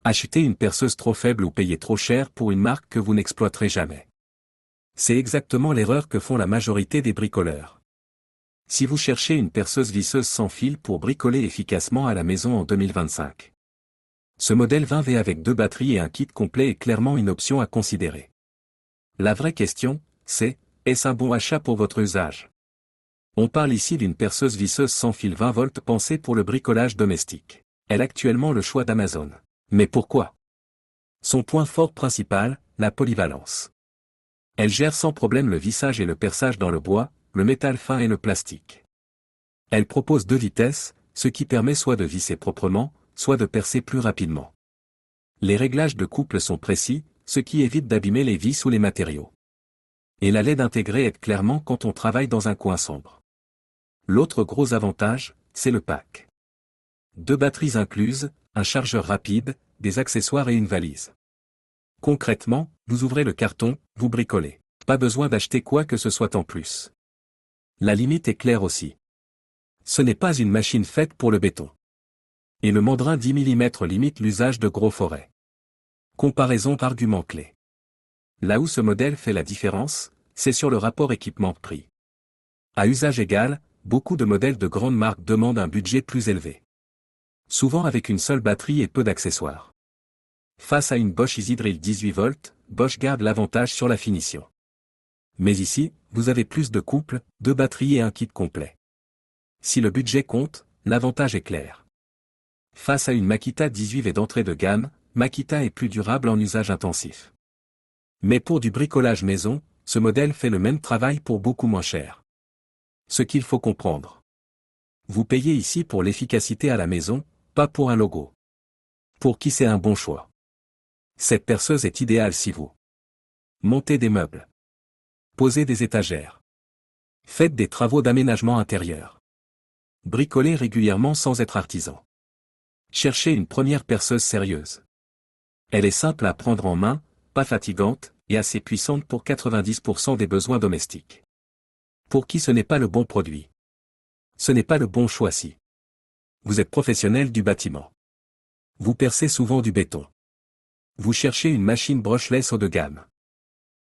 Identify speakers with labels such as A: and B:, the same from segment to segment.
A: Acheter une perceuse trop faible ou payer trop cher pour une marque que vous n'exploiterez jamais. C'est exactement l'erreur que font la majorité des bricoleurs. Si vous cherchez une perceuse visseuse sans fil pour bricoler efficacement à la maison en 2025, ce modèle 20V avec 2 batteries et un kit complet est clairement une option à considérer. La vraie question, c'est, est-ce un bon achat pour votre usage? On parle ici d'une perceuse visseuse sans fil 20 volts pensée pour le bricolage domestique. Elle est actuellement le choix d'Amazon. Mais pourquoi? Son point fort principal, la polyvalence. Elle gère sans problème le vissage et le perçage dans le bois, le métal fin et le plastique. Elle propose 2 vitesses, ce qui permet soit de visser proprement, soit de percer plus rapidement. Les réglages de couple sont précis, ce qui évite d'abîmer les vis ou les matériaux. Et la LED intégrée aide clairement quand on travaille dans un coin sombre. L'autre gros avantage, c'est le pack. 2 batteries incluses, un chargeur rapide, des accessoires et une valise. Concrètement, vous ouvrez le carton, vous bricolez. Pas besoin d'acheter quoi que ce soit en plus. La limite est claire aussi. Ce n'est pas une machine faite pour le béton. Et le mandrin 10 mm limite l'usage de gros forêts. Comparaison d'arguments clés. Là où ce modèle fait la différence, c'est sur le rapport équipement-prix. À usage égal, beaucoup de modèles de grandes marques demandent un budget plus élevé. Souvent avec une seule batterie et peu d'accessoires. Face à une Bosch EasyDrill 18 volts, Bosch garde l'avantage sur la finition. Mais ici, vous avez plus de couple, 2 batteries et un kit complet. Si le budget compte, l'avantage est clair. Face à une Makita 18V d'entrée de gamme, Makita est plus durable en usage intensif. Mais pour du bricolage maison, ce modèle fait le même travail pour beaucoup moins cher. Ce qu'il faut comprendre. Vous payez ici pour l'efficacité à la maison, pas pour un logo. Pour qui c'est un bon choix? Cette perceuse est idéale si vous montez des meubles, posez des étagères, faites des travaux d'aménagement intérieur, bricolez régulièrement sans être artisan. Cherchez une première perceuse sérieuse. Elle est simple à prendre en main, pas fatigante, et assez puissante pour 90% des besoins domestiques. Pour qui ce n'est pas le bon produit? Ce n'est pas le bon choix si vous êtes professionnel du bâtiment. Vous percez souvent du béton. Vous cherchez une machine brushless haut de gamme.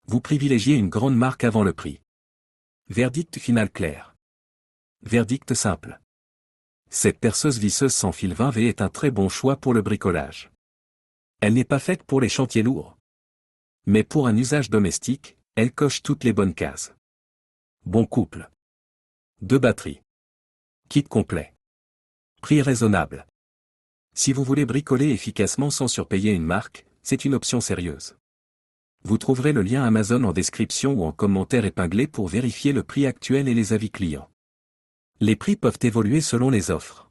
A: Vous privilégiez une grande marque avant le prix. Verdict final clair. Verdict simple. Cette perceuse visseuse sans fil 20V est un très bon choix pour le bricolage. Elle n'est pas faite pour les chantiers lourds. Mais pour un usage domestique, elle coche toutes les bonnes cases. Bon couple. 2 batteries. Kit complet. Prix raisonnable. Si vous voulez bricoler efficacement sans surpayer une marque, c'est une option sérieuse. Vous trouverez le lien Amazon en description ou en commentaire épinglé pour vérifier le prix actuel et les avis clients. Les prix peuvent évoluer selon les offres.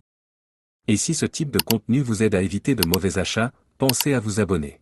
A: Et si ce type de contenu vous aide à éviter de mauvais achats, pensez à vous abonner.